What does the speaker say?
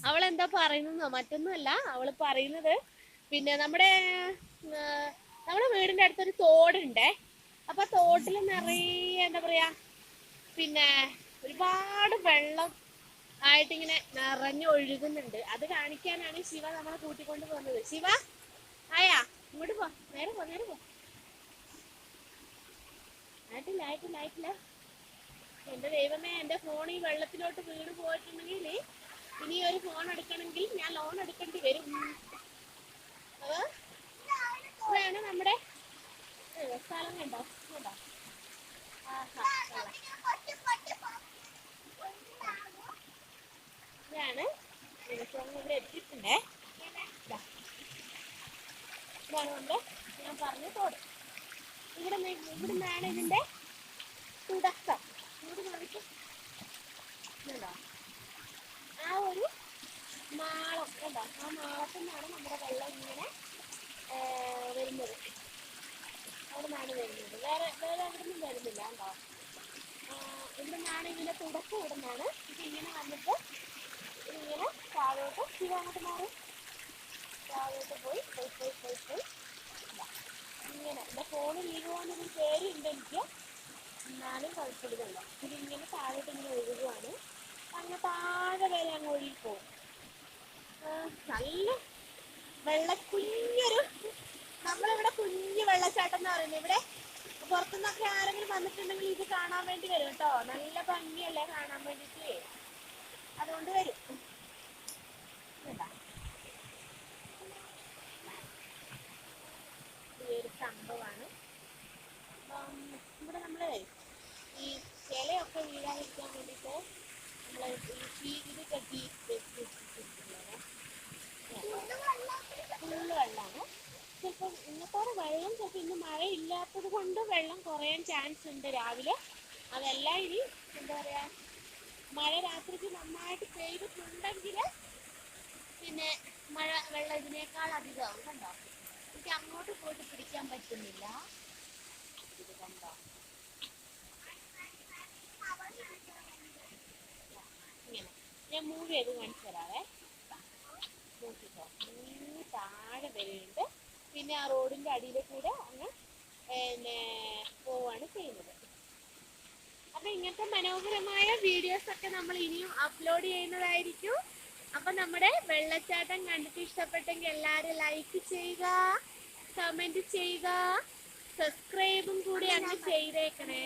അവളെന്താ പറയുന്നോ മറ്റൊന്നുമല്ല, അവള് പറയുന്നത് പിന്നെ നമ്മുടെ വീടിന്റെ അടുത്തൊരു തോടുണ്ടേ. അപ്പൊ തോട്ടിൽ നിറയെ എന്താ പറയാ പിന്നെ ഒരുപാട് വെള്ളം ആയിട്ടിങ്ങനെ നിറഞ്ഞു ഒഴുകുന്നുണ്ട്. അത് കാണിക്കാനാണ് ശിവ നമ്മളെ കൂട്ടിക്കൊണ്ട് പോകുന്നത്. ശിവ ആയാ ഇങ്ങോട്ട് പോ, നേരെ പോ. ആയിട്ടില്ല. എന്റെ ദൈവമേ, എന്റെ ഫോൺ ഈ വെള്ളത്തിലോട്ട് വീണ് പോയിട്ടുണ്ടെങ്കിൽ ഇനി ഒരു ഫോൺ എടുക്കണമെങ്കിൽ ഞാൻ ലോൺ എടുക്കേണ്ടി വരും. ഇതാണ് നമ്മുടെ സ്ഥലം. കണ്ടോ? ഇതാണ് ഇവിടെ എത്തിയിട്ടുണ്ടേ. ഇതാണ് നമ്മുടെ ഞാൻ പറഞ്ഞ തോട്. ഇവിടുന്നാണ് ഇതിന്റെ തുടക്കം. ആ ഒരു മാളം കണ്ടോ? ആ മാളത്തിൽ നിന്നാണ് നമ്മുടെ വെള്ളം ഇങ്ങനെ വരുന്നത്. അവിടെ നിന്നാണ് വരുന്നത്, വേറെ എവിടെ നിന്നും വരുന്നില്ല. കണ്ടോ? ഇവിടെ നിന്നാണ് ഇതിന്റെ തുടക്കം. ഇവിടെ നിന്നാണ് ഇതിങ്ങനെ വന്നിട്ട് ഇതിങ്ങനെ താഴോട്ട് ശിവ അങ്ങോട്ട് മാറും. താഴോട്ട് പോയി ഇങ്ങനെ. എന്റെ ഫോണ് വീഴുവാന്നൊരു പേരുണ്ട് എനിക്ക്, എന്നാലും കുഴപ്പമില്ലല്ലോ. ഇതിങ്ങനെ താഴോട്ട് ഇങ്ങനെ ഒഴുകുവാണ്. അങ്ങ് താഴെ വരെ അങ്ങ് ഒഴുകിപ്പോവും. നല്ല കുഞ്ഞൊരു നമ്മളിവിടെ കുഞ്ഞു വെള്ളച്ചാട്ടം എന്ന് പറയുന്നത്. ഇവിടെ പുറത്തുനിന്നൊക്കെ ആരെങ്കിലും വന്നിട്ടുണ്ടെങ്കിൽ ഇത് കാണാൻ വേണ്ടി വരും കേട്ടോ. നല്ല ഭംഗിയല്ലേ കാണാൻ വേണ്ടിട്ട്, അതുകൊണ്ട് വരും. ഈ ഒരു സംഭവമാണ്. ഇവിടെ നമ്മള് ഈ ഇലയൊക്കെ വീഴാതിരിക്കാൻ വേണ്ടിട്ട് നമ്മള് ഇത് കെട്ടി ഫുള്ള് വെള്ളമാണ്. ചിലപ്പോൾ ഇന്നത്തോടെ വെള്ളം ചിലപ്പോൾ ഇന്ന് മഴയില്ലാത്തത് കൊണ്ട് വെള്ളം കുറയാൻ ചാൻസ് ഉണ്ട് രാവിലെ. അതല്ല ഇനി എന്താ പറയാ, മഴ രാത്രിക്ക് നന്നായിട്ട് പെയ്തിട്ടുണ്ടെങ്കിൽ പിന്നെ വെള്ളം ഇതിനേക്കാൾ അധികമാവും. കണ്ടോ? എനിക്ക് അങ്ങോട്ട് പോയിട്ട് പിടിക്കാൻ പറ്റുന്നില്ല. ഇത് കണ്ടോ? ഇങ്ങനെ ഞാൻ മൂവ് ചെയ്ത് കാണിച്ചു തരാവേ. നോക്കിക്കോ, താഴെ വരുന്നുണ്ട്. പിന്നെ ആ റോഡിന്റെ അടിയിലെ കൂടെ അങ്ങ് പിന്നെ പോവാണ് ചെയ്യുന്നത്. അപ്പൊ ഇങ്ങനത്തെ മനോഹരമായ വീഡിയോസ് ഒക്കെ നമ്മൾ ഇനിയും അപ്ലോഡ് ചെയ്യുന്നതായിരിക്കും. അപ്പൊ നമ്മുടെ വെള്ളച്ചാട്ടം കണ്ടിട്ട് ഇഷ്ടപ്പെട്ടെങ്കിൽ എല്ലാരും ലൈക്ക് ചെയ്യുക, കമന്റ് ചെയ്യുക, സബ്സ്ക്രൈബും കൂടി അങ്ങ് ചെയ്തേക്കണേ.